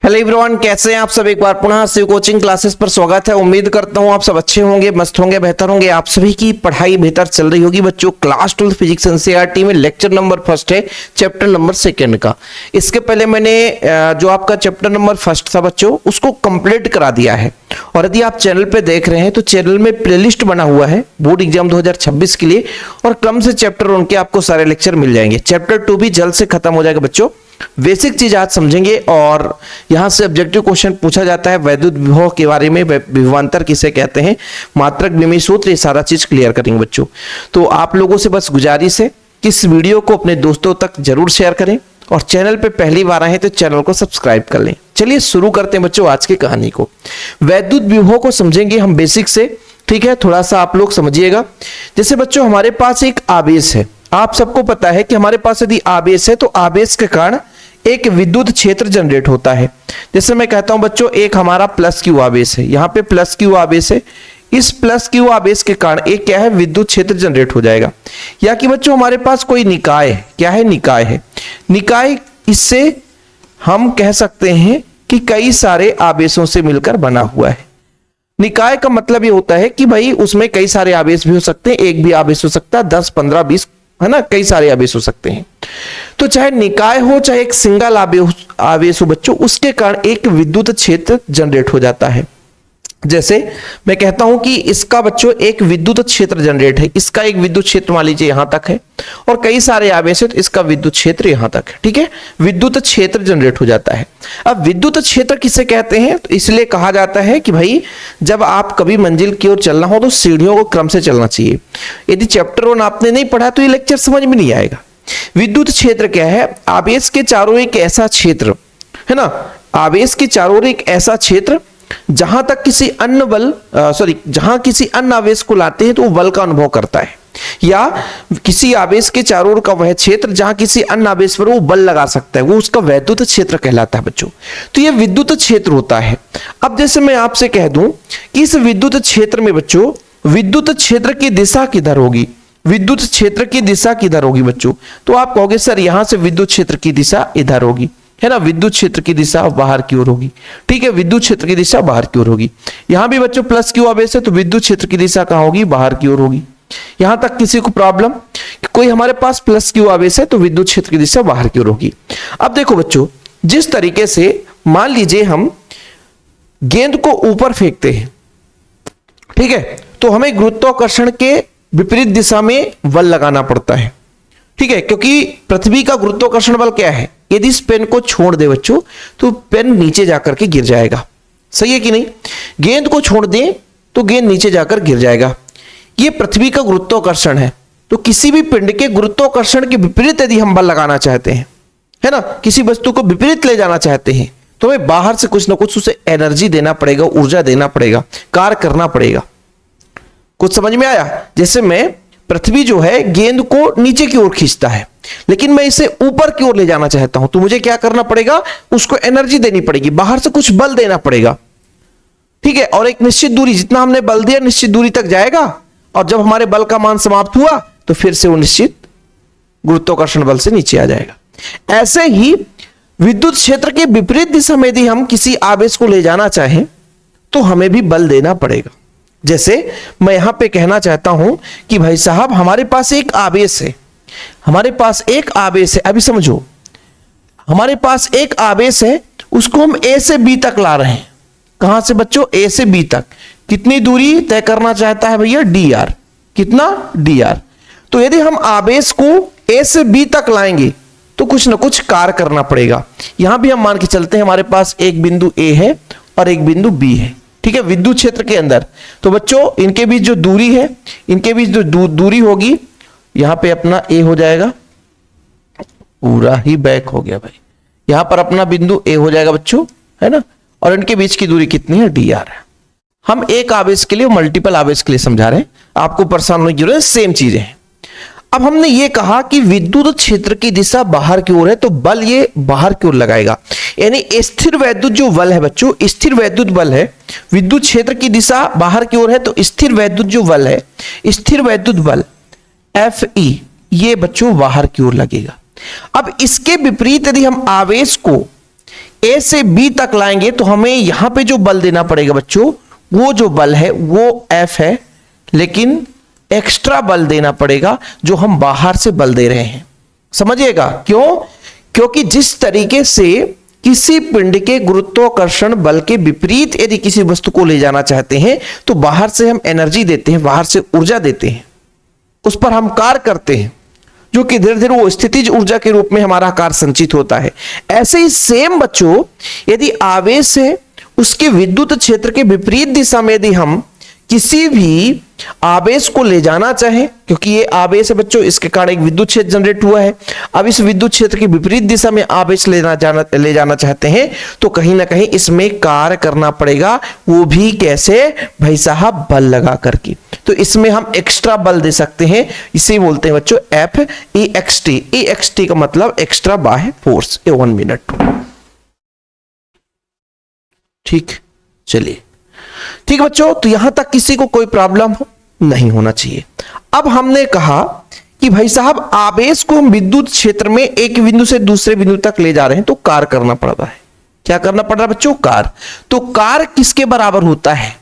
Hello everyone, कैसे हैं आप सब। एक बार पुनः शिव कोचिंग क्लासेस पर स्वागत है। उम्मीद करता हूं आप सब अच्छे होंगे, मस्त होंगे, बेहतर होंगे। आप सभी की पढ़ाई बेहतर चल रही होगी बच्चों। क्लास 12 फिजिक्स एनसीईआरटी में लेक्चर नंबर फर्स्ट है, चैप्टर नंबर सेकंड का। इसके पहले मैंने जो आपका चैप्टर नंबर फर्स्ट था बच्चों, उसको कंप्लीट करा दिया है। और यदि आप चैनल पे देख रहे हैं तो चैनल में प्लेलिस्ट बना हुआ है बोर्ड एग्जाम 2026 के लिए, और क्रम से चैप्टर उनके आपको सारे लेक्चर मिल जाएंगे। चैप्टर 2 भी जल्द से खत्म हो जाएगा बच्चों। बेसिक चीज आज समझेंगे और यहां से ऑब्जेक्टिव क्वेश्चन पूछा जाता है वैद्युत विभव के बारे में, विभवांतर किसे कहते हैं, मात्रक, विमीय सूत्र, ये सारा चीज क्लियर करेंगे बच्चों। तो आप लोगों से बस गुजारिश है कि इस वीडियो को अपने दोस्तों तक जरूर शेयर करें, और चैनल पे पहली बार आए तो चैनल को सब्सक्राइब कर लें। चलिए शुरू करते हैं बच्चों आज की कहानी को। वैद्युत विभव को समझेंगे हम बेसिक से, ठीक है। थोड़ा सा आप लोग समझिएगा। जैसे बच्चों हमारे पास एक आवेश है, आप सबको पता है कि हमारे पास यदि आवेश है तो आवेश के कारण एक विद्युत क्षेत्र जनरेट होता है। जैसे मैं कहता हूं बच्चों, एक हमारा प्लस क्यू आवेश है, यहां पे प्लस क्यू आवेश है। इस प्लस क्यू आवेश के कारण एक क्या है, विद्युत क्षेत्र जनरेट हो जाएगा। या कि बच्चों हमारे पास कोई निकाय है, क्या है, निकाय है। निकाय, इससे हम कह सकते हैं कि कई सारे आवेशों से मिलकर बना हुआ है। निकाय का मतलब ये होता है कि भाई उसमें कई सारे आवेश भी हो सकते हैं, एक भी आवेश हो सकता है, 10, 15, 20, है ना, कई सारे आवेश हो सकते हैं। तो चाहे निकाय हो चाहे एक सिंगल आवेश हो बच्चों, उसके कारण एक विद्युत क्षेत्र जनरेट हो जाता है। जैसे मैं कहता हूं कि इसका बच्चों एक विद्युत क्षेत्र जनरेट है, इसका एक विद्युत क्षेत्र मान लीजिए यहां तक है, और कई सारे आवेश है तो इसका विद्युत क्षेत्र यहां तक है, ठीक है। विद्युत क्षेत्र जनरेट हो जाता है। अब विद्युत क्षेत्र किसे कहते हैं, तो इसलिए कहा जाता है कि भाई जब आप कभी मंजिल की ओर चलना हो तो सीढ़ियों को क्रम से चलना चाहिए। यदि चैप्टर 1 आपने नहीं पढ़ा तो ये लेक्चर समझ में नहीं आएगा। विद्युत क्षेत्र क्या है, आवेश के चारों एक ऐसा क्षेत्र है ना, आवेश के चारों एक ऐसा क्षेत्र जहां तक किसी अन्य बल जहां किसी अन्य आवेश को लाते हैं तो वो बल का अनुभव करता है, या किसी आवेश के चारों ओर का वह क्षेत्र जहां किसी अन्य आवेश पर वो बल लगा सकता है, वो उसका वैद्युत क्षेत्र कहलाता है बच्चों। तो ये विद्युत क्षेत्र होता है। अब जैसे मैं आपसे कह दूं कि इस विद्युत क्षेत्र में बच्चों विद्युत क्षेत्र की दिशा किधर होगी, विद्युत क्षेत्र की दिशा किधर होगी बच्चों, तो आप कहोगे सर यहां से विद्युत क्षेत्र की दिशा इधर होगी, है ना, विद्युत क्षेत्र की दिशा बाहर की ओर होगी, ठीक है, विद्युत क्षेत्र की दिशा बाहर की ओर होगी। यहां भी बच्चों प्लस क्यू आवेश है तो विद्युत क्षेत्र की दिशा कहां होगी, बाहर की ओर होगी। यहां तक किसी को प्रॉब्लम, कोई हमारे पास प्लस क्यू आवेश है तो विद्युत क्षेत्र की दिशा बाहर की ओर होगी। अब देखो बच्चों, जिस तरीके से मान लीजिए हम गेंद को ऊपर फेंकते हैं, ठीक है, तो हमें गुरुत्वाकर्षण के विपरीत दिशा में बल लगाना पड़ता है, ठीक है, क्योंकि पृथ्वी का गुरुत्वाकर्षण बल क्या है, यदि इस पेन को छोड़ दे बच्चों तो पेन नीचे जाकर के गिर जाएगा। सही है कि नहीं, गेंद को छोड़ दें तो गेंद नीचे जाकर गिर जाएगा। यह पृथ्वी का गुरुत्वाकर्षण है। तो किसी भी पिंड के गुरुत्वाकर्षण के विपरीत यदि हम बल लगाना चाहते हैं, है ना, किसी वस्तु को विपरीत ले जाना चाहते हैं, तो हमें बाहर से कुछ ना कुछ उसे एनर्जी देना पड़ेगा, ऊर्जा देना पड़ेगा, कार्य करना पड़ेगा। कुछ समझ में आया। जैसे मैं पृथ्वी जो है गेंद को नीचे की ओर खींचता है, लेकिन मैं इसे ऊपर की ओर ले जाना चाहता हूं, तो मुझे क्या करना पड़ेगा, उसको एनर्जी देनी पड़ेगी, बाहर से कुछ बल देना पड़ेगा, ठीक है। और एक निश्चित दूरी, जितना हमने बल दिया निश्चित दूरी तक जाएगा, और जब हमारे बल का मान समाप्त हुआ तो फिर से वो निश्चित गुरुत्वाकर्षण बल से नीचे आ जाएगा। ऐसे ही विद्युत क्षेत्र के विपरीत दिशा में यदि हम किसी आवेश को ले जाना चाहें तो हमें भी बल देना पड़ेगा। जैसे मैं यहां पे कहना चाहता हूं कि भाई साहब हमारे पास एक आवेश है, हमारे पास एक आवेश है। अभी समझो, हमारे पास एक आवेश है, उसको हम ए से बी तक ला रहे हैं। कहां से बच्चों, ए से बी तक। कितनी दूरी तय करना चाहता है भैया, डी आर। कितना, डी आर। तो यदि हम आवेश को ए से बी तक लाएंगे तो कुछ ना कुछ कार्य करना पड़ेगा। यहां भी हम मान के चलते हैं हमारे पास एक बिंदु ए है और एक बिंदु बी है, ठीक है, विद्युत क्षेत्र के अंदर। तो बच्चों इनके बीच जो दूरी है, इनके बीच जो दूरी होगी, यहां पे अपना ए हो जाएगा, पूरा ही बैक हो गया भाई, यहां पर अपना बिंदु ए हो जाएगा बच्चों, है ना, और इनके बीच की दूरी कितनी है, डी आर है। हम एक आवेश के लिए मल्टीपल आवेश के लिए समझा रहे हैं, आपको परेशान होने की जरूरत, सेम चीजें हैं। अब हमने ये कहा कि विद्युत क्षेत्र की दिशा बाहर की ओर है तो बल ये बाहर की ओर लगाएगा, यानी स्थिर वैद्युत जो बल है बच्चों, स्थिर वैद्युत बल है, विद्युत क्षेत्र की दिशा बाहर की ओर है तो स्थिर वैद्युत जो बल है, स्थिर वैद्युत बल Fe, ये बच्चों बाहर की ओर लगेगा। अब इसके विपरीत यदि हम आवेश को ए से बी तक लाएंगे तो हमें यहां पे जो बल देना पड़ेगा बच्चों, वो जो बल है वो एफ है, लेकिन एक्स्ट्रा बल देना पड़ेगा जो हम बाहर से बल दे रहे हैं। समझिएगा क्यों? क्योंकि जिस तरीके से किसी पिंड के गुरुत्वाकर्षण बल के विपरीत यदि किसी वस्तु को ले जाना चाहते हैं तो बाहर से हम एनर्जी देते हैं, बाहर से ऊर्जा देते हैं, उस पर हम कार्य करते हैं, जो कि धीरे धीरे वो स्थितिज ऊर्जा के रूप में हमारा कार्य संचित होता है। ऐसे ही सेम बच्चों, यदि आवेश है उसके विद्युत क्षेत्र के विपरीत दिशा में यदि हम किसी भी आवेश को ले जाना चाहे, क्योंकि ये आवेश है बच्चों, इसके कारण एक विद्युत क्षेत्र जनरेट हुआ है। अब इस विद्युत क्षेत्र की विपरीत दिशा में आवेश ले जाना चाहते हैं तो कहीं ना कहीं इसमें कार्य करना पड़ेगा। वो भी कैसे भाई साहब? बल लगा करके। तो इसमें हम एक्स्ट्रा बल दे सकते हैं, इसे बोलते हैं बच्चों एफ ई एक्स टी। ई एक्स टी का मतलब एक्स्ट्रा बाह्य फोर्स। 1 मिनट, ठीक, चलिए ठीक बच्चों, तो यहां तक किसी को कोई प्रॉब्लम नहीं होना चाहिए। अब हमने कहा कि भाई साहब आवेश को हम विद्युत क्षेत्र में एक बिंदु से दूसरे बिंदु तक ले जा रहे हैं तो कार्य करना पड़ रहा है। क्या करना पड़ रहा है बच्चों? कार्य। तो कार्य किसके बराबर होता है?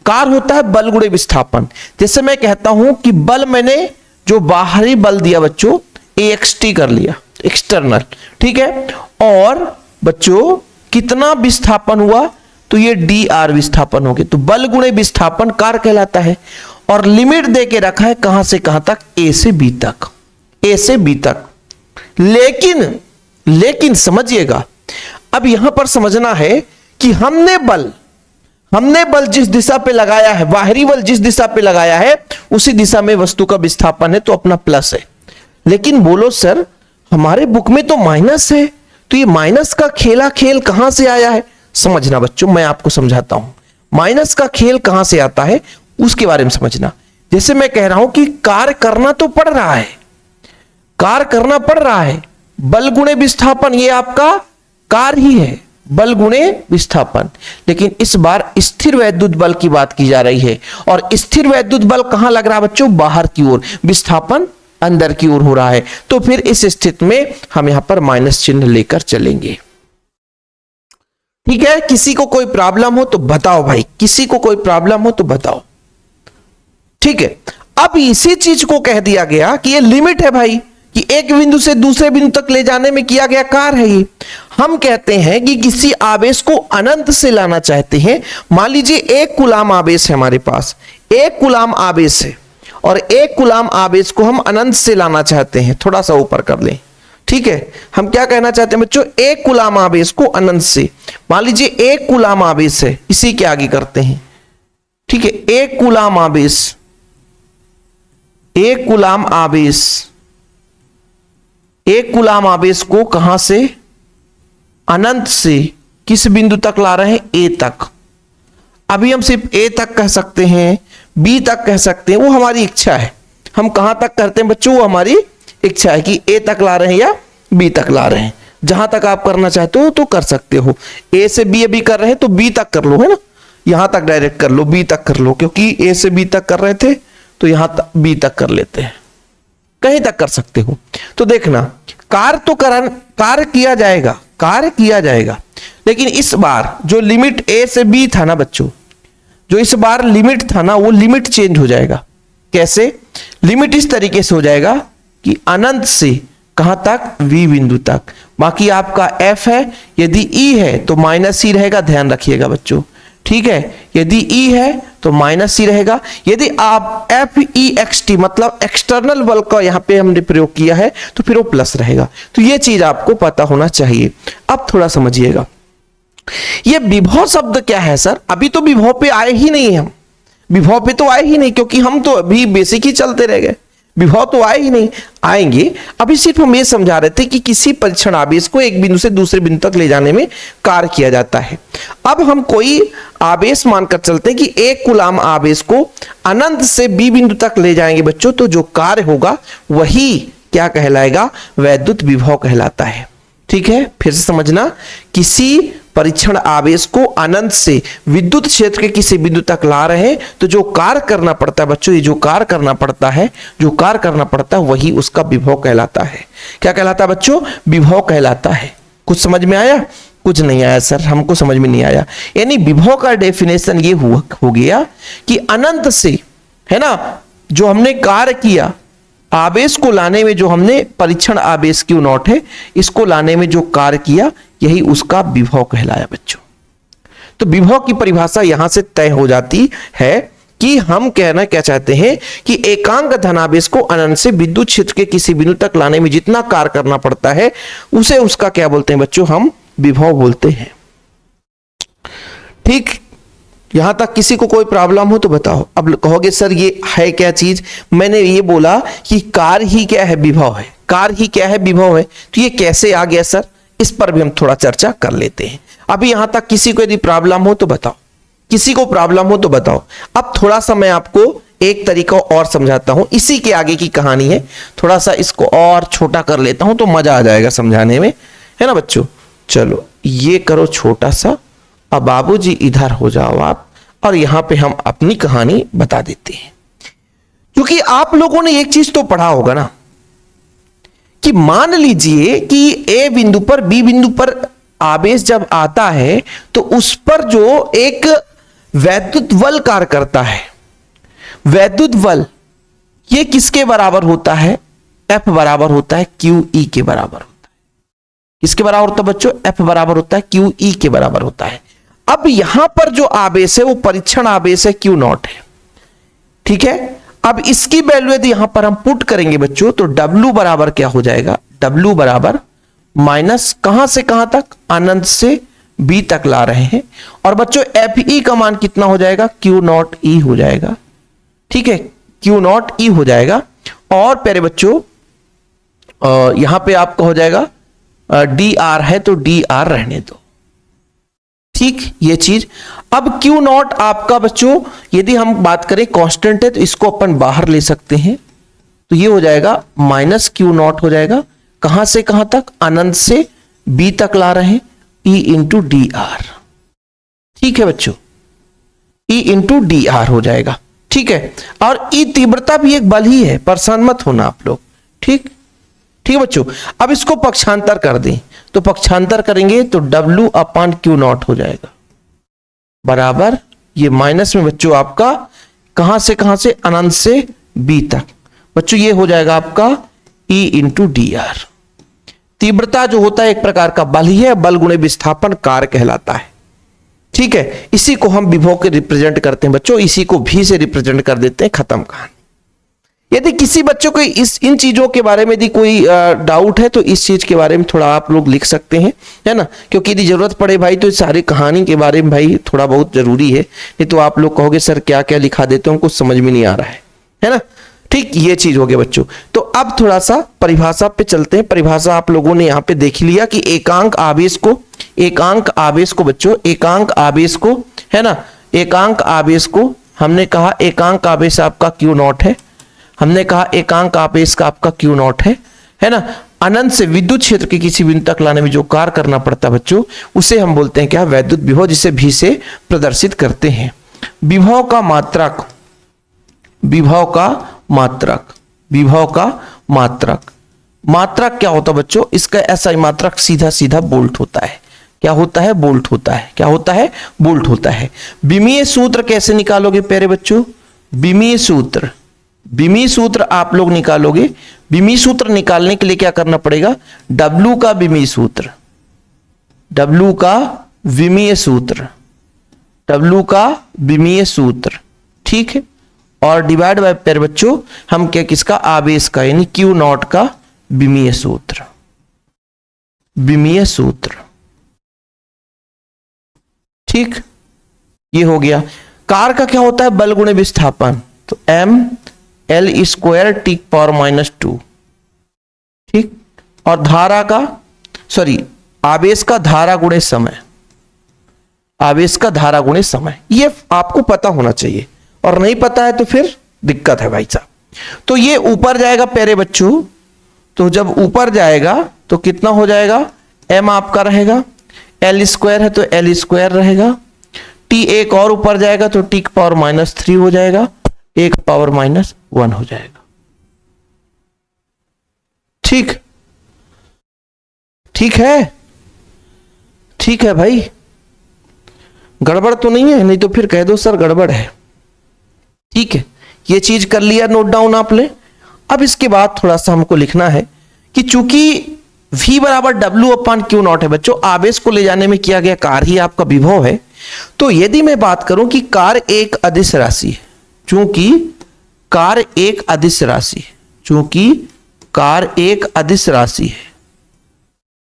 कार्य होता है बल गुणे विस्थापन। जैसे मैं कहता हूं कि बल, मैंने जो बाहरी बल दिया बच्चों AXT कर लिया, एक्सटर्नल, ठीक है, और बच्चों कितना विस्थापन हुआ? तो ये dr विस्थापन हो गया। तो बल गुणे विस्थापन कार्य कहलाता है। और लिमिट दे के रखा है कहां से कहां तक? A से B तक, A से B तक। लेकिन समझिएगा, अब यहां पर समझना है कि हमने बल जिस दिशा पे लगाया है, बाहरी बल जिस दिशा पे लगाया है, उसी दिशा में वस्तु का विस्थापन है, तो अपना प्लस है। लेकिन बोलो सर हमारे बुक में तो माइनस है, तो ये माइनस का खेल कहां से आया है? समझना बच्चों, मैं आपको समझाता हूं माइनस का खेल कहां से आता है, उसके बारे में समझना। जैसे मैं कह रहा हूं कि कार्य करना तो पड़ रहा है, कार्य करना पड़ रहा है, बल गुणे विस्थापन ये आपका कार्य ही है, बल गुणे विस्थापन। लेकिन इस बार स्थिर वैद्युत बल की बात की जा रही है, और स्थिर वैद्युत बल कहां लग रहा है बच्चों? बाहर की ओर, विस्थापन अंदर की ओर हो रहा है। तो फिर इस स्थिति में हम यहां पर माइनस चिन्ह लेकर चलेंगे। ठीक है, किसी को कोई प्रॉब्लम हो तो बताओ भाई, किसी को कोई प्रॉब्लम हो तो बताओ। ठीक है, अब इसी चीज को कह दिया गया कि ये लिमिट है भाई, कि एक बिंदु से दूसरे बिंदु तक ले जाने में किया गया कार्य है ये। हम कहते हैं कि किसी आवेश को अनंत से लाना चाहते हैं। मान लीजिए 1 कूलाम आवेश है हमारे पास, 1 कूलाम आवेश है, और 1 कूलाम आवेश को हम अनंत से लाना चाहते हैं। थोड़ा सा ऊपर कर लें, ठीक है। हम क्या कहना चाहते हैं बच्चों? 1 कूलाम आवेश को अनंत से, मान लीजिए 1 कूलाम आवेश है, इसी के आगे करते हैं, ठीक है। 1 कूलाम आवेश, 1 कूलाम आवेश, 1 कूलाम आवेश को कहां से? अनंत से किस बिंदु तक ला रहे हैं? ए तक। अभी हम सिर्फ ए तक कह सकते हैं, बी तक कह सकते हैं, वो हमारी इच्छा है। हम कहां तक करते हैं बच्चों? वो हमारी इच्छा है कि ए तक ला रहे हैं या बी तक ला रहे हैं। जहां तक आप करना चाहते हो तो कर सकते हो। ए से बी अभी कर रहे हैं तो बी तक कर लो, है ना, यहां तक डायरेक्ट कर लो, बी तक कर लो, क्योंकि ए से बी तक कर रहे थे तो यहां तक बी तक कर लेते हैं, कहीं तक कर सकते हो। तो देखना, कार्य किया जाएगा, कार्य किया जाएगा, लेकिन इस बार जो लिमिट ए से बी था ना बच्चों, जो इस बार लिमिट था ना, वो लिमिट चेंज हो जाएगा। कैसे? लिमिट इस तरीके से हो जाएगा कि अनंत से कहां तक? वी बिंदु तक। बाकी आपका एफ है, यदि ई है तो माइनस ई रहेगा, ध्यान रखिएगा बच्चों, ठीक है। यदि ई है तो माइनस ई रहेगा। यदि आप एफ ई एक्स टी मतलब एक्सटर्नल बल का यहां पे हमने प्रयोग किया है तो फिर वो प्लस रहेगा। तो ये चीज आपको पता होना चाहिए। अब थोड़ा समझिएगा, ये विभव शब्द क्या है सर? अभी तो विभव पे आए ही नहीं, हम विभव पे तो आए ही नहीं, क्योंकि हम तो अभी बेसिक ही चलते रह गए, विभव तो आए ही नहीं। आएंगे, अभी सिर्फ हम ये समझा रहे थे कि किसी परीक्षण आवेश को एक बिंदु से दूसरे बिंदु तक ले जाने में कार्य किया जाता है। अब हम कोई आवेश मानकर चलते हैं कि 1 कूलाम आवेश को अनंत से बी बिंदु तक ले जाएंगे बच्चों, तो जो कार्य होगा वही क्या कहलाएगा? वैद्युत विभव कहलाता है। ठीक है, फिर से समझना, किसी परीक्षण आवेश को अनंत से विद्युत क्षेत्र के किसी बिंदु तक ला रहे हैं तो जो कार्य करना पड़ता है बच्चों, ये जो कार्य करना पड़ता है, जो कार्य करना पड़ता है वही उसका विभव कहलाता है। क्या कहलाता है बच्चों? विभव कहलाता है। कुछ समझ में आया? कुछ नहीं आया सर, हमको समझ में नहीं आया। यानी विभव का डेफिनेशन ये हो गया कि अनंत से, है ना, जो हमने कार्य किया आवेश को लाने में, जो हमने परीक्षण आवेश Q नॉट है, इसको लाने में जो कार्य किया, यही उसका विभव कहलाया बच्चों। तो विभव की परिभाषा यहां से तय हो जाती है कि हम कहना क्या चाहते हैं कि एकांक धनावेश को अनंत से विद्युत क्षेत्र के किसी बिंदु तक लाने में जितना कार्य करना पड़ता है, उसे उसका क्या बोलते हैं बच्चों, हम विभव बोलते हैं। ठीक, यहां तक किसी को कोई प्रॉब्लम हो तो बताओ। अब कहोगे सर ये है क्या चीज, मैंने ये बोला कि कार्य ही क्या है, विभव है। कार्य ही क्या है, विभव है। तो ये कैसे आ गया सर, इस पर भी हम थोड़ा चर्चा कर लेते हैं। अभी यहां तक किसी को यदि प्रॉब्लम हो तो बताओ, किसी को प्रॉब्लम हो तो बताओ। अब थोड़ा सा मैं आपको एक तरीका और समझाता हूं, इसी के आगे की कहानी है, थोड़ा सा इसको और छोटा कर लेता हूं तो मजा आ जाएगा समझाने में, है ना बच्चों। चलो ये करो छोटा सा, अब बाबूजी इधर हो जाओ आप, और यहां पे हम अपनी कहानी बता देते हैं। क्योंकि आप लोगों ने एक चीज तो पढ़ा होगा ना, कि मान लीजिए कि ए बिंदु पर बी बिंदु पर आवेश जब आता है तो उस पर जो एक वैद्युत बल कार्य करता है, वैद्युत बल ये किसके बराबर होता है, F बराबर होता है QE के बराबर होता है। किसके बराबर होता है बच्चों, F बराबर होता है QE के बराबर होता है। अब यहां पर जो आवेश है वो परीक्षण आवेश है Q नॉट है, ठीक है। अब इसकी वैल्यू यदि यहां पर हम पुट करेंगे बच्चों, तो W बराबर क्या हो जाएगा, W बराबर माइनस कहां से कहां तक, अनंत से B तक ला रहे हैं। और बच्चों FE का मान कितना हो जाएगा, Q नॉट E हो जाएगा, ठीक है, Q नॉट E हो जाएगा। और प्यारे बच्चों यहां पे आपका हो जाएगा DR है तो DR रहने दो, ठीक, ये चीज। अब Q नॉट आपका बच्चों यदि हम बात करें कांस्टेंट है तो इसको अपन बाहर ले सकते हैं, तो ये हो जाएगा माइनस Q नॉट हो जाएगा, कहां से कहां तक, अनंत से B तक ला रहे हैं, E इंटू DR, ठीक है बच्चों, E इंटू DR हो जाएगा, ठीक है। और E तीव्रता भी एक बल ही है, परेशान मत होना आप लोग, ठीक, ठीक है बच्चों। अब इसको पक्षांतर कर दें, तो पक्षांतर करेंगे तो W अपान Q नॉट हो जाएगा बराबर, ये माइनस में बच्चों आपका कहां से अनंत से B तक, बच्चों ये हो जाएगा आपका E इंटू DR। तीव्रता जो होता है एक प्रकार का बल ही है, बल गुणे विस्थापन कार्य कहलाता है, ठीक है। इसी को हम विभव के रिप्रेजेंट करते हैं बच्चों, इसी को भी से रिप्रेजेंट कर देते हैं, खत्म कहानी। यदि किसी बच्चों को इन चीजों के बारे में यदि कोई डाउट है तो इस चीज के बारे में थोड़ा आप लोग लिख सकते हैं, है ना, क्योंकि यदि जरूरत पड़े भाई तो सारी कहानी के बारे में भाई थोड़ा बहुत जरूरी है, नहीं तो आप लोग कहोगे सर क्या क्या लिखा देते हो, कुछ समझ में नहीं आ रहा है ना, ठीक, ये चीज हो गया बच्चों। तो अब थोड़ा सा परिभाषा पे चलते हैं। परिभाषा आप लोगों ने यहां पे देख लिया कि एकांक आवेश को बच्चों, एकांक आवेश को, है ना, एकांक आवेश को हमने कहा एकांक आवेश आपका Q नॉट है, हमने कहा एकांक आवेश का आपका Q नॉट है ना। अनंत से विद्युत क्षेत्र के किसी बिंदु तक लाने में जो कार्य करना पड़ता है बच्चों, उसे हम बोलते हैं क्या, वैद्युत विभव, जिसे भी से प्रदर्शित करते हैं। विभव का मात्रक, विभव का मात्रक, विभव का मात्रक, मात्रक क्या होता है बच्चों, इसका ऐसा ही मात्रक सीधा सीधा बोल्ट होता है। क्या होता है, बोल्ट होता है। क्या होता है, बोल्ट होता है। विमीय सूत्र कैसे निकालोगे प्यारे बच्चों, विमीय सूत्र, विमीय सूत्र आप लोग निकालोगे। विमीय सूत्र निकालने के लिए क्या करना पड़ेगा, W का विमीय सूत्र, W का विमीय सूत्र, W का विमीय सूत्र, ठीक है, और डिवाइड बाय प्यारे बच्चों हम क्या, किसका, आवेश का, यानी Q नॉट का विमीय सूत्र, विमीय सूत्र, ठीक, ये हो गया। कार का क्या होता है, बल गुणे विस्थापन, तो M L square T power -2, ठीक, और धारा का, सॉरी, आवेश का धारा गुणे समय, आवेश का धारा गुणे समय, ये आपको पता होना चाहिए, और नहीं पता है तो फिर दिक्कत है भाई साहब। तो ये ऊपर जाएगा प्यारे बच्चों, तो जब ऊपर जाएगा तो कितना हो जाएगा, M आपका रहेगा, L स्क्वायर है तो L स्क्वायर रहेगा, T एक और ऊपर जाएगा तो T पावर -3 हो जाएगा, एक पावर -1 हो जाएगा, ठीक, ठीक है, ठीक है भाई, गड़बड़ तो नहीं है? नहीं तो फिर कह दो सर गड़बड़ है। ठीक है, ये चीज कर लिया, नोट डाउन आप ले। अब इसके बाद थोड़ा सा हमको लिखना है कि चूंकि V बराबर W/Q0 है बच्चों, आवेश को ले जाने में किया गया कार्य ही आपका विभव है। तो यदि मैं बात करूं कि कार्य एक अदिश राशि है, चूंकि कार्य एक अदिश राशि है, चूंकि कार्य एक अदिश राशि है,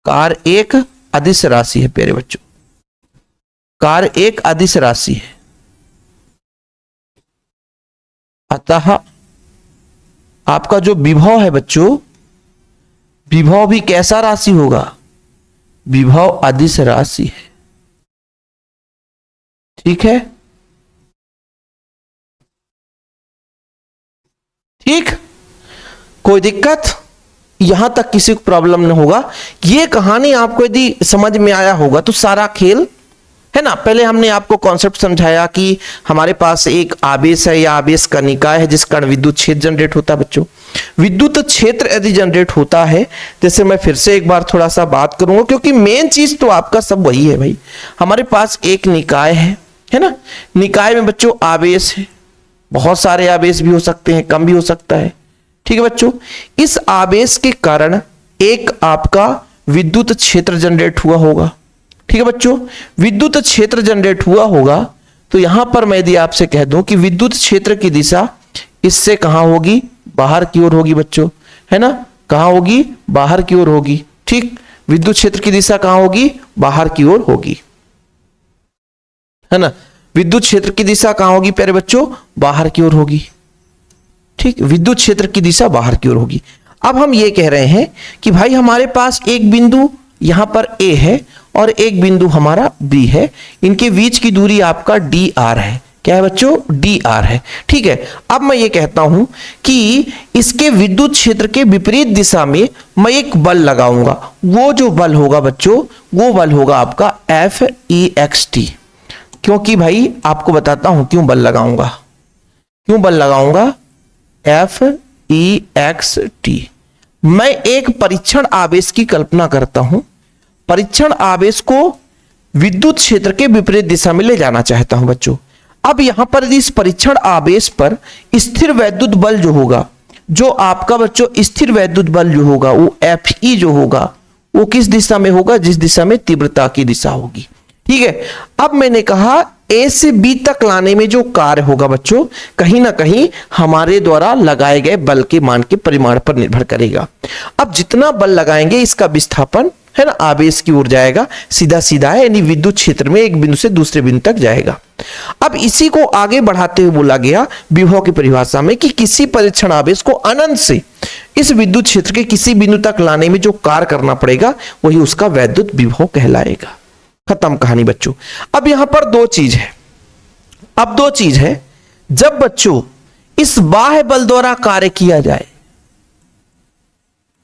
कार्य एक अदिश राशि है प्यारे बच्चों, कार्य एक अदिश राशि है, अतः आपका जो विभव है बच्चों, विभव भी कैसा राशि होगा? विभव अदिश राशि है। ठीक है, ठीक, कोई दिक्कत? यहां तक किसी को प्रॉब्लम नहीं होगा। ये कहानी आपको यदि समझ में आया होगा तो सारा खेल है ना। पहले हमने आपको कॉन्सेप्ट समझाया कि हमारे पास एक आवेश है या आवेश का निकाय है जिस कारण विद्युत क्षेत्र जनरेट होता है बच्चों। विद्युत क्षेत्र यदि जनरेट होता है, जैसे मैं फिर से एक बार थोड़ा सा बात करूंगा क्योंकि मेन चीज तो आपका सब वही है भाई। हमारे पास एक निकाय है ना। निकाय में बच्चों आवेश है, बहुत सारे आवेश भी हो सकते हैं, कम भी हो सकता है। ठीक है बच्चों, इस आवेश के कारण एक आपका विद्युत क्षेत्र जनरेट हुआ होगा। ठीक है बच्चों, विद्युत क्षेत्र जनरेट हुआ होगा तो यहां पर मैं यदि आपसे कह दूं कि विद्युत क्षेत्र की दिशा इससे कहां होगी? बाहर की ओर होगी बच्चों, है ना। कहां होगी? बाहर की ओर होगी। ठीक, विद्युत क्षेत्र की दिशा कहां होगी? बाहर की ओर होगी, है ना। विद्युत क्षेत्र की दिशा कहां होगी प्यारे बच्चों? बाहर की ओर होगी। ठीक, विद्युत क्षेत्र की दिशा बाहर की ओर होगी। अब हम ये कह रहे हैं कि भाई हमारे पास एक बिंदु यहां पर A है और एक बिंदु हमारा B है, इनके बीच की दूरी आपका dr है। क्या है बच्चों? dr है। ठीक है, अब मैं ये कहता हूं कि इसके विद्युत क्षेत्र के विपरीत दिशा में मैं एक बल लगाऊंगा। वो जो बल होगा बच्चों, वो बल होगा आपका Fext। क्योंकि भाई आपको बताता हूं क्यों बल लगाऊंगा, क्यों बल लगाऊंगा। Fext, मैं एक परीक्षण आवेश की कल्पना करता हूं। परीक्षण आवेश को विद्युत क्षेत्र के विपरीत दिशा में ले जाना चाहता हूं बच्चों। अब यहां पर इस परीक्षण आवेश पर स्थिर वैद्युत बल जो होगा, जो आपका बच्चों स्थिर वैद्युत बल जो होगा वो Fe जो होगा वो किस दिशा में होगा? जिस दिशा में तीव्रता की दिशा होगी। ठीक है, अब मैंने कहा A से B तक लाने में जो कार्य होगा बच्चों, कहीं ना कहीं हमारे द्वारा लगाए गए बल के मान के परिमाण पर निर्भर करेगा। अब जितना बल लगाएंगे इसका विस्थापन है ना आवेश की ओर जाएगा, सीधा सीधा है, यानी विद्युत क्षेत्र में एक बिंदु से दूसरे बिंदु तक जाएगा। अब इसी को आगे बढ़ाते हुए बोला गया विभव की परिभाषा में कि किसी परीक्षण आवेश को अनंत से इस विद्युत क्षेत्र के किसी बिंदु तक लाने में जो कार्य करना पड़ेगा वही उसका वैद्युत विभव कहलाएगा। खत्म कहानी बच्चों। अब यहां पर दो चीज है, अब दो चीज है। जब बच्चों इस बाह्य बल द्वारा कार्य किया जाए,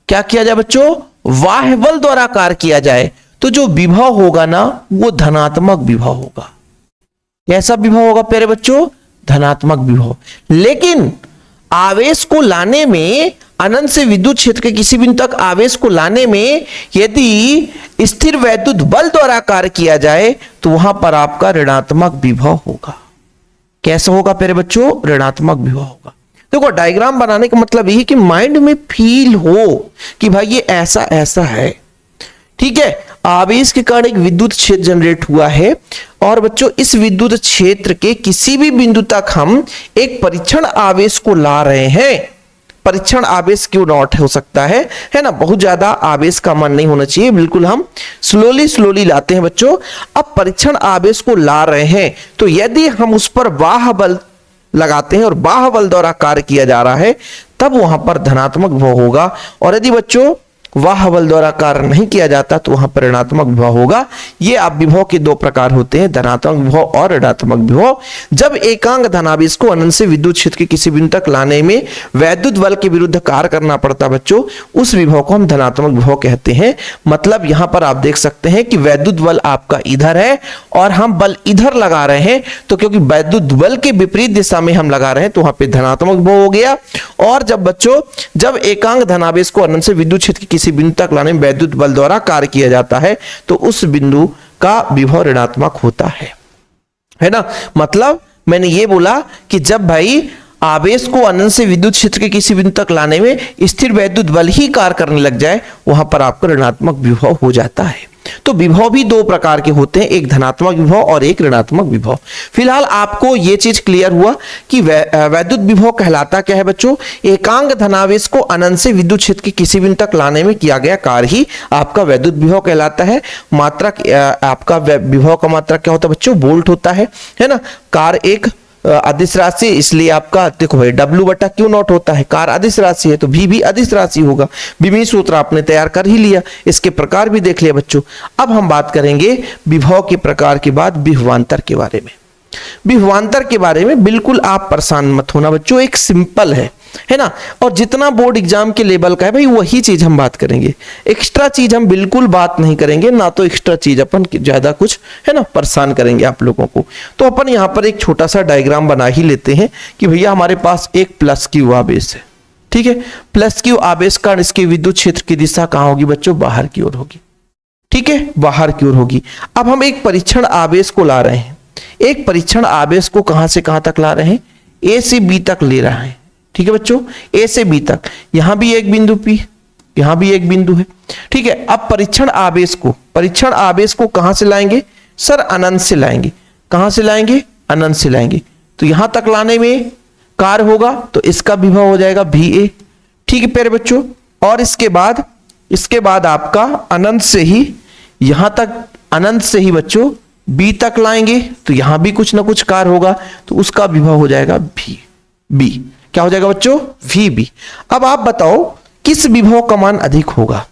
क्या किया जाए बच्चों? बाह्य बल द्वारा कार्य किया जाए तो जो विभव होगा ना वो धनात्मक विभव होगा। कैसा विभव होगा प्यारे बच्चों? धनात्मक विभव। लेकिन आवेश को लाने में, अनंत से विद्युत क्षेत्र के किसी बिंदु तक आवेश को लाने में यदि स्थिर वैद्युत बल द्वारा कार्य किया जाए तो वहां पर आपका ऋणात्मक विभव होगा। कैसा होगा प्यारे बच्चों? ऋणात्मक विभव होगा। देखो डायग्राम बनाने का मतलब यही कि माइंड में फील हो कि भाई ये ऐसा ऐसा है। ठीक है, आवेश के कारण एक विद्युत क्षेत्र जनरेट हुआ है और बच्चों इस विद्युत क्षेत्र के किसी भी बिंदु तक हम एक परीक्षण आवेश को ला रहे हैं। परीक्षण आवेश Q0 हो सकता है ना। बहुत ज्यादा आवेश का मान नहीं होना चाहिए, बिल्कुल हम स्लोली लाते हैं बच्चों। अब परीक्षण आवेश को ला रहे हैं तो यदि हम उस पर बाह्य बल लगाते हैं और बाह्य बल द्वारा कार्य किया जा रहा है तब वहां पर धनात्मक विभव होगा, और यदि बच्चों बाह्य बल द्वारा कार्य नहीं किया जाता तो वहां पर ऋणात्मक विभव होगा। ये आप विभव के दो प्रकार होते हैं, धनात्मक विभव और ऋणात्मक विभव। जब एकांक धनावेश को अनंत से विद्युत क्षेत्र के किसी बिंदु तक लाने में वैद्युत बल के विरुद्ध कार्य करना पड़ता बच्चों, उस विभव को हम धनात्मक विभव कहते हैं। मतलब यहां पर आप देख सकते हैं कि वैद्युत बल आपका इधर है और हम बल इधर लगा रहे हैं, तो क्योंकि वैद्युत बल के विपरीत दिशा में हम लगा रहे हैं तो वहां पे धनात्मक विभव हो गया। और जब बच्चों जब एकांक धनावेश को अनंत से विद्युत क्षेत्र के किसी बिंदु तक लाने में वैद्युत बल द्वारा कार्य किया जाता है तो उस बिंदु का विभव ऋणात्मक होता है ना। मतलब मैंने ये बोला कि जब भाई आवेश को अनंत से विद्युत क्षेत्र के किसी बिंदु तक लाने में स्थिर वैद्युत बल ही कार्य करने लग जाए, वहां पर आपका ऋणात्मक विभव हो जाता है। तो विभव भी दो प्रकार के होते हैं, एक धनात्मक विभव और एक ऋणात्मक विभव। फिलहाल आपको यह चीज क्लियर हुआ कि वैद्युत विभव कहलाता क्या है बच्चों, एकांक धनावेश को अनंत से विद्युत क्षेत्र के किसी बिंदु तक लाने में किया गया कार्य ही आपका वैद्युत विभव कहलाता है। मात्रक आपका विभव का मात्रक क्या होता है बच्चों, वोल्ट होता है ना। कार्य एक अदिश राशि, इसलिए आपका देखो भाई W बटा Q नॉट होता है, कार्य अदिश राशि है तो V भी अदिश राशि होगा। विमीय सूत्र आपने तैयार कर ही लिया, इसके प्रकार भी देख लिया बच्चों। अब हम बात करेंगे विभव के प्रकार के बाद विभवांतर के बारे में। विभवांतर के बारे में बिल्कुल आप परेशान मत होना बच्चों, एक सिंपल है ना। और जितना बोर्ड एग्जाम के लेवल का है भाई वही चीज हम बात करेंगे, एक्स्ट्रा चीज हम बिल्कुल बात नहीं करेंगे, ना तो एक्स्ट्रा चीज अपन ज्यादा कुछ है ना परेशान करेंगे आप लोगों को। तो अपन यहां पर एक छोटा सा डायग्राम बना ही लेते हैं कि भैया हमारे पास एक प्लस क्यू आवेश है, ठीक है। प्लस क्यू आवेश का इसके विद्युत क्षेत्र की दिशा कहां होगी बच्चों, बाहर की ओर होगी, ठीक है, बाहर की ओर होगी। अब हम एक परीक्षण आवेश को ला रहे हैं, एक परीक्षण आवेश को कहां से कहां तक ला रहे हैं, ए से बी तक ले रहे हैं, ठीक है बच्चों, ए से बी तक। यहां भी एक बिंदु पी, यहां भी एक बिंदु है, ठीक है। अब परीक्षण आवेश को कहां से लाएंगे सर, अनंत से लाएंगे। कहां से लाएंगे, अनंत से लाएंगे। तो यहां तक लाने में कार्य होगा तो इसका विभव हो जाएगा VA, ठीक है प्यारे बच्चों। और इसके बाद आपका अनंत से ही यहां तक, अनंत से ही बच्चों बी तक लाएंगे तो यहां भी कुछ ना कुछ कार्य होगा तो उसका विभव हो जाएगा बी। क्या हो जाएगा बच्चों, VB। अब आप बताओ किस विभव का मान अधिक होगा,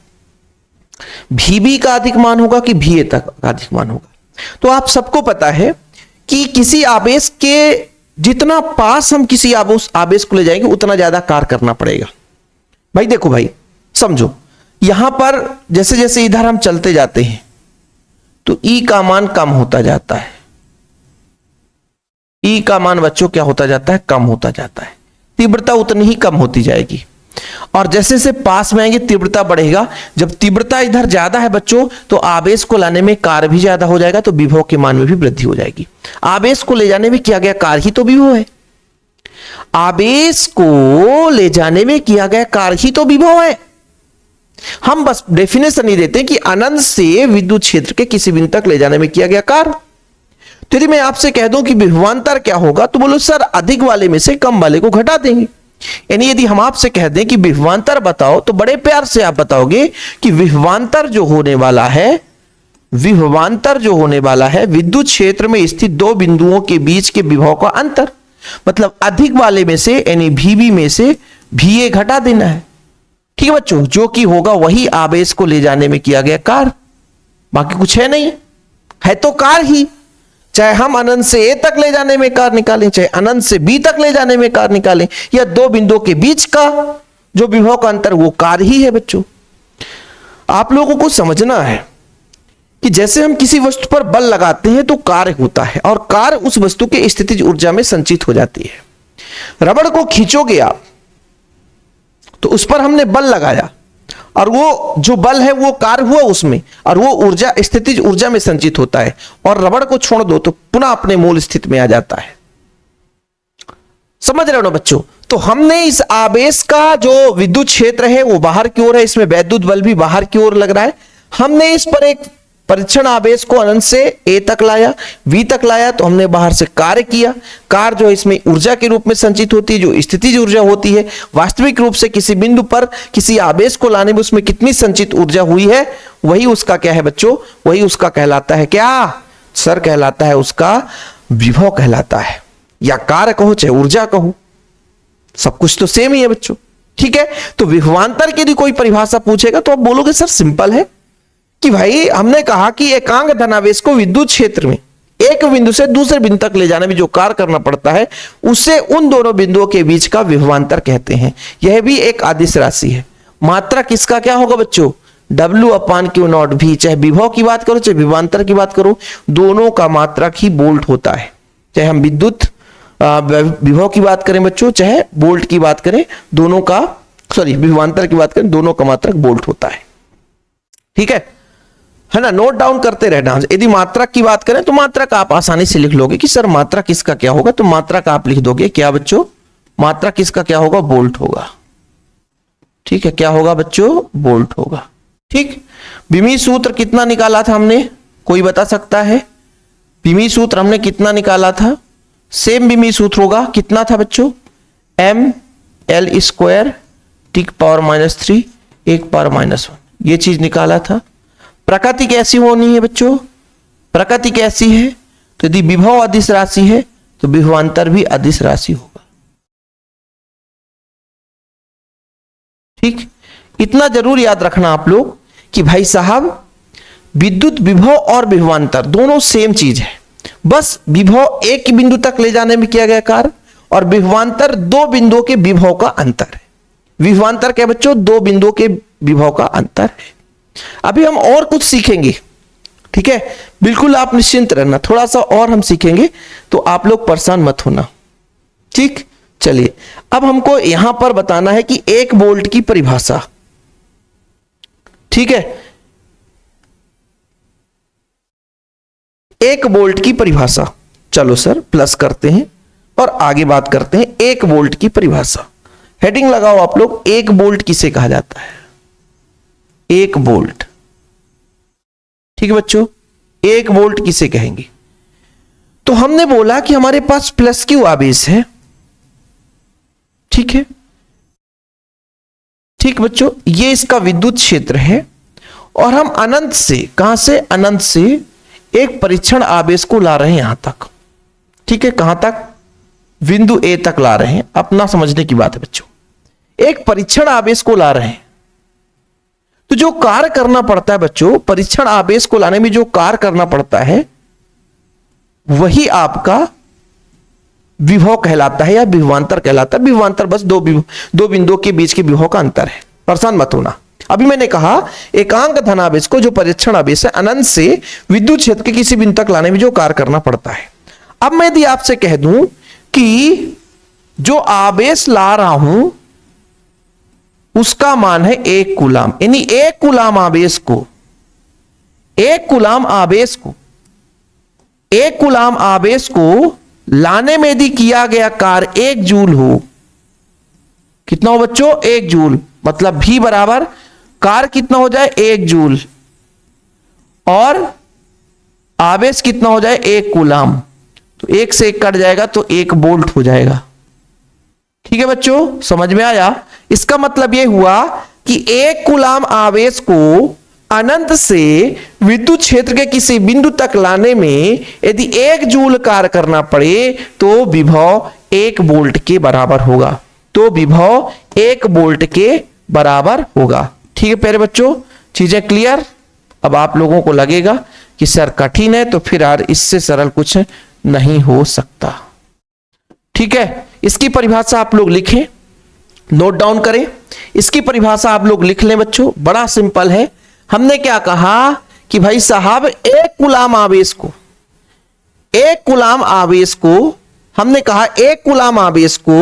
VB का अधिक मान होगा कि VA तक का अधिक मान होगा। तो आप सबको पता है कि किसी आवेश के जितना पास हम किसी आवेश को ले जाएंगे उतना ज्यादा कार्य करना पड़ेगा। भाई देखो भाई समझो, यहां पर जैसे जैसे इधर हम चलते जाते हैं तो E का मान कम होता जाता है, E का मान बच्चों क्या होता जाता है, कम होता जाता है। तीव्रता उतनी ही कम होती जाएगी और जैसे से पास में आएंगे तीव्रता बढ़ेगा। जब तीव्रता इधर ज्यादा है बच्चों तो आवेश को लाने में कार्य भी ज्यादा हो जाएगा, तो विभव के मान में भी वृद्धि हो जाएगी। आवेश को ले जाने में किया गया कार्य ही तो विभव है, आवेश को ले जाने में किया गया कार्य ही तो विभव है। हम बस डेफिनेशन ही देते हैं कि अनंत से विद्युत क्षेत्र के किसी बिंदु तक ले जाने में किया गया कार्य। तो यदि मैं आपसे कह दूं कि विभवांतर क्या होगा तो बोलो सर अधिक वाले में से कम वाले को घटा देंगे। यानी यदि हम आपसे कह दें कि विभवांतर बताओ तो बड़े प्यार से आप बताओगे कि विभवांतर जो होने वाला है विद्युत क्षेत्र में स्थित दो बिंदुओं के बीच के विभव का अंतर, मतलब अधिक वाले में से यानी VB में से VA घटा देना है, ठीक है बच्चों। जो कि होगा वही आवेश को ले जाने में किया गया कार्य, बाकी कुछ है नहीं, है तो कार्य ही। चाहे हम अनंत से A तक ले जाने में कार्य निकालें, चाहे अनंत से B तक ले जाने में कार्य निकालें, या दो बिंदुओं के बीच का जो विभव का अंतर वो कार्य ही है बच्चों। आप लोगों को समझना है कि जैसे हम किसी वस्तु पर बल लगाते हैं तो कार्य होता है और कार्य उस वस्तु के स्थितिज ऊर्जा में संचित हो जाती है। रबड़ को खींचोगे आप तो उस पर हमने बल लगाया और वो जो बल है वो कार्य हुआ उसमें, और वो ऊर्जा स्थितिज ऊर्जा में संचित होता है, और रबड़ को छोड़ दो तो पुनः अपने मूल स्थिति में आ जाता है। समझ रहे हो ना बच्चों। तो हमने इस आवेश का जो विद्युत क्षेत्र है वो बाहर की ओर है, इसमें वैद्युत बल भी बाहर की ओर लग रहा है। हमने इस पर एक परीक्षण आवेश को अनंत से A तक लाया, V तक लाया, तो हमने बाहर से कार्य किया। कार्य जो इसमें ऊर्जा के रूप में संचित होती है, जो स्थितिज ऊर्जा होती है, वास्तविक रूप से किसी बिंदु पर किसी आवेश को लाने में उसमें कितनी संचित ऊर्जा हुई है वही उसका क्या है बच्चों, वही उसका कहलाता है क्या सर, कहलाता है उसका विभव कहलाता है, या कार्य कहो चाहे ऊर्जा कहो, सब कुछ तो सेम ही है बच्चों, ठीक है। तो विभवांतर की यदि कोई परिभाषा पूछेगा तो आप बोलोगे सर सिंपल है कि भाई हमने कहा कि एकांक धनावेश को विद्युत क्षेत्र में एक बिंदु से दूसरे बिंदु तक ले जाने में जो कार्य करना पड़ता है उसे उन दोनों बिंदुओं के बीच का विभवांतर कहते हैं। यह भी एक अदिश राशि है। मात्रक इसका क्या होगा बच्चों, W/Q0 भी। चाहे विभव की बात करो चाहे विभवांतर की बात करो, दोनों का मात्रक ही वोल्ट होता है। चाहे हम विद्युत विभव की बात करें बच्चों, चाहे वोल्ट की बात करें, दोनों का विभवांतर की बात करें, दोनों का मात्रक वोल्ट होता है, ठीक है। है ना, नोट डाउन करते रहना। यदि मात्रक की बात करें तो मात्रक आप आसानी से लिख लोगे कि सर मात्रक किसका क्या होगा, तो मात्रक आप लिख दोगे क्या बच्चों, मात्रक किसका क्या होगा, बोल्ट होगा। ठीक है, क्या होगा बच्चों, बोल्ट होगा। ठीक, विमीय सूत्र कितना निकाला था हमने, कोई बता सकता है? विमीय सूत्र हमने कितना निकाला था? सेम विमीय सूत्र होगा, कितना था बच्चों, M L square T power -3 1 power -1, ये चीज निकाला था। प्रकृति कैसी होनी है बच्चों, प्रकृति कैसी है, तो यदि विभव अदिश राशि है तो विभवांतर भी अदिश राशि होगा। ठीक, इतना जरूर याद रखना आप लोग कि भाई साहब विद्युत विभव और विभवांतर दोनों सेम चीज है, बस विभव एक बिंदु तक ले जाने में किया गया कार्य और विभवांतर दो बिंदुओं के विभव का अंतर है। विभवांतर क्या बच्चों, दो बिंदुओं के विभव का अंतर है। अभी हम और कुछ सीखेंगे, ठीक है, बिल्कुल आप निश्चिंत रहना, थोड़ा सा और हम सीखेंगे तो आप लोग परेशान मत होना। ठीक, चलिए अब हमको यहां पर बताना है कि एक वोल्ट की परिभाषा। ठीक है, एक वोल्ट की परिभाषा, चलो सर प्लस करते हैं और आगे बात करते हैं एक वोल्ट की परिभाषा। हेडिंग लगाओ आप लोग, एक वोल्ट किसे कहा जाता है, एक वोल्ट। ठीक है बच्चों, एक वोल्ट किसे कहेंगे, तो हमने बोला कि हमारे पास प्लस क्यू आवेश है। ठीक है, ठीक बच्चों, ये इसका विद्युत क्षेत्र है और हम अनंत से, कहां से, अनंत से एक परीक्षण आवेश को ला रहे हैं यहां तक। ठीक है, कहां तक, बिंदु ए तक ला रहे हैं, अपना समझने की बात है बच्चों, एक परीक्षण आवेश को ला रहे हैं। तो जो कार्य करना पड़ता है बच्चों, परीक्षण आवेश को लाने में जो कार्य करना पड़ता है वही आपका विभव कहलाता है या विभवांतर कहलाता है। विभवांतर बस दो बिंदुओं के बीच के विभव का अंतर है, परेशान मत होना। अभी मैंने कहा एकांक धनावेश को, जो परीक्षण आवेश है, अनंत से विद्युत क्षेत्र के किसी बिंदु तक लाने में जो कार्य करना पड़ता है। अब मैं यदि आपसे कह दूं कि जो आवेश ला रहा हूं उसका मान है 1 कूलाम, यानी 1 कूलाम आवेश को, 1 कूलाम आवेश को, 1 कूलाम आवेश को लाने में यदि किया गया कार्य 1 जूल हो, कितना हो बच्चों, 1 जूल, मतलब भी बराबर कार्य कितना हो जाए 1 जूल और आवेश कितना हो जाए 1 कूलाम, तो 1 से 1 कट जाएगा तो 1 वोल्ट हो जाएगा। ठीक है बच्चों, समझ में आया? इसका मतलब यह हुआ कि 1 कूलाम आवेश को अनंत से विद्युत क्षेत्र के किसी बिंदु तक लाने में यदि 1 जूल कार्य करना पड़े तो विभव 1 वोल्ट के बराबर होगा, तो विभव 1 वोल्ट के बराबर होगा। ठीक है प्यारे बच्चों, चीजें क्लियर? अब आप लोगों को लगेगा कि सर कठिन है, तो फिर यार इससे सरल कुछ नहीं हो सकता। ठीक है, इसकी परिभाषा आप लोग लिखें, नोट डाउन करें, इसकी परिभाषा आप लोग लिख लें बच्चों, बड़ा सिंपल है। हमने क्या कहा कि भाई साहब 1 कूलाम आवेश को, 1 कूलाम आवेश को, हमने कहा 1 कूलाम आवेश को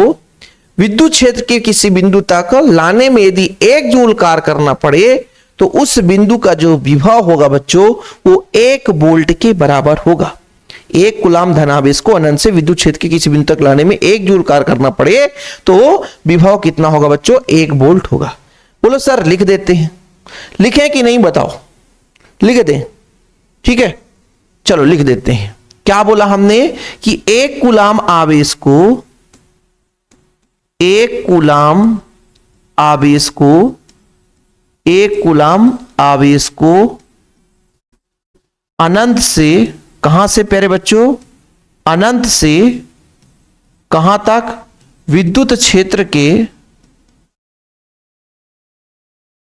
विद्युत क्षेत्र के किसी बिंदु तक लाने में यदि 1 जूल कार्य करना पड़े तो उस बिंदु का जो विभव होगा बच्चों वो 1 वोल्ट के बराबर होगा। 1 कूलाम धनावेश को अनंत से विद्युत क्षेत्र के किसी बिंदु तक लाने में 1 जूल कार्य करना पड़े तो विभव कितना होगा बच्चों, 1 वोल्ट होगा। बोलो सर लिख देते हैं, लिखें कि नहीं बताओ, लिख दें? ठीक है, चलो लिख देते हैं। क्या बोला हमने कि 1 कूलाम आवेश को, 1 कूलाम आवेश को, 1 कूलाम आवेश को अनंत से, कहां से प्यारे बच्चों, अनंत से कहां तक, विद्युत क्षेत्र के,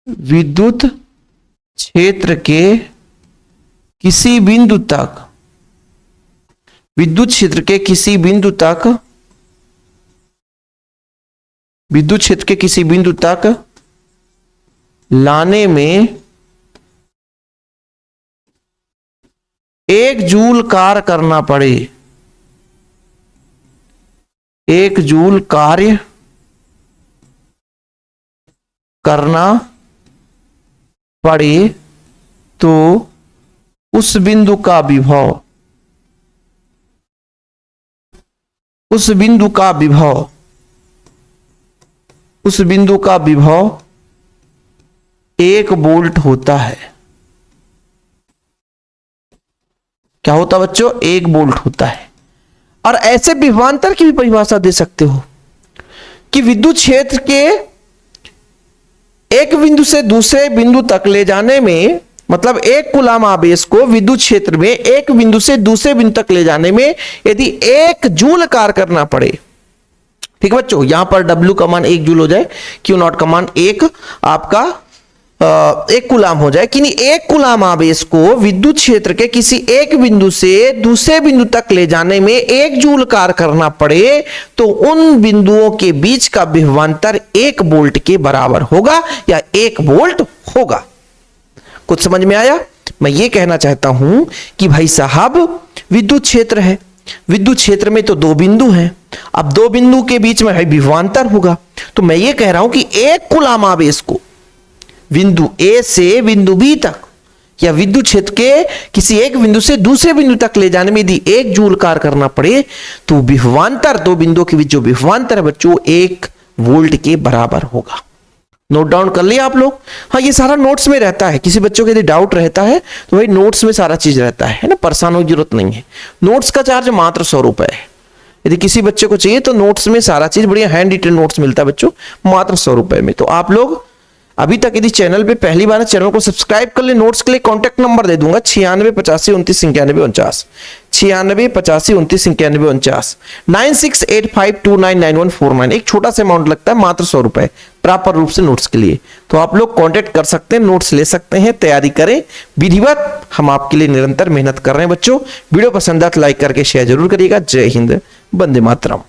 विद्युत क्षेत्र के किसी बिंदु तक, विद्युत क्षेत्र के किसी बिंदु तक, विद्युत क्षेत्र के किसी बिंदु तक लाने में 1 जूल कार्य करना पड़े, 1 जूल कार्य करना पड़े तो उस बिंदु का विभव, उस बिंदु का विभव, उस बिंदु का विभव 1 वोल्ट होता है। क्या होता है बच्चों? 1 वोल्ट होता है। और ऐसे विभवांतर की भी परिभाषा दे सकते हो कि विद्युत क्षेत्र के एक बिंदु से दूसरे बिंदु तक ले जाने में, मतलब 1 कूलाम आवेश को विद्युत क्षेत्र में एक बिंदु से दूसरे बिंदु तक ले जाने में यदि 1 जूल कार्य करना पड़े, ठीक है बच्चों, यहां पर W का मान 1 जूल हो जाए, Q0 का मान 1 आपका 1 कूलाम हो जाए, कि 1 कूलाम आवेश को विद्युत क्षेत्र के किसी एक बिंदु से दूसरे बिंदु तक ले जाने में 1 जूल कार्य करना पड़े, तो उन बिंदुओं के बीच का विभवांतर 1 वोल्ट के बराबर होगा या 1 वोल्ट होगा। कुछ समझ में आया? मैं ये कहना चाहता हूं कि भाई साहब विद्युत क्षेत्र है, विद्युत क्षेत्र में तो 2 बिंदु हैं, अब 2 बिंदु के बीच में विभवांतर होगा, तो मैं ये कह रहा हूं कि 1 कूलाम आवेश को बिंदु ए से बिंदु बी तक या विद्युत क्षेत्र के किसी एक बिंदु से दूसरे बिंदु तक ले जाने में यदि 1 जूल कार्य करना पड़े, तो विभवांतर 2 बिंदुओं के बीच जो विभवांतर है बच्चों 1 वोल्ट के बराबर होगा। नोट डाउन कर लिया आप लोग? हाँ, ये सारा नोट्स में रहता है, किसी बच्चों को यदि डाउट रहता है तो भाई नोट्स में सारा चीज रहता है ना, परेशान होने की जरूरत नहीं है। नोट्स का चार्ज मात्र 100 रुपए है। यदि किसी बच्चे को चाहिए तो नोट्स में सारा चीज बढ़िया हैंड रिटन नोट्स मिलता है बच्चों, मात्र 100 रुपए में। तो आप लोग अभी तक यदि चैनल पे पहली बार है, चैनल को सब्सक्राइब कर ले। नोट्स के लिए कॉन्टैक्ट नंबर दे दूंगा 96 85 29 91 49, 96 85 29 91 49, 9685299149। एक छोटा सा अमाउंट लगता है, मात्र 100 रुपए प्रॉपर रूप से नोट्स के लिए। तो आप लोग कांटेक्ट कर सकते हैं, नोट्स ले सकते हैं, तैयारी करें विधिवत। हम आपके लिए निरंतर मेहनत कर रहे हैं बच्चों। वीडियो पसंद आए तो लाइक करके शेयर जरूर करिएगा। जय हिंद, वंदे मातरम।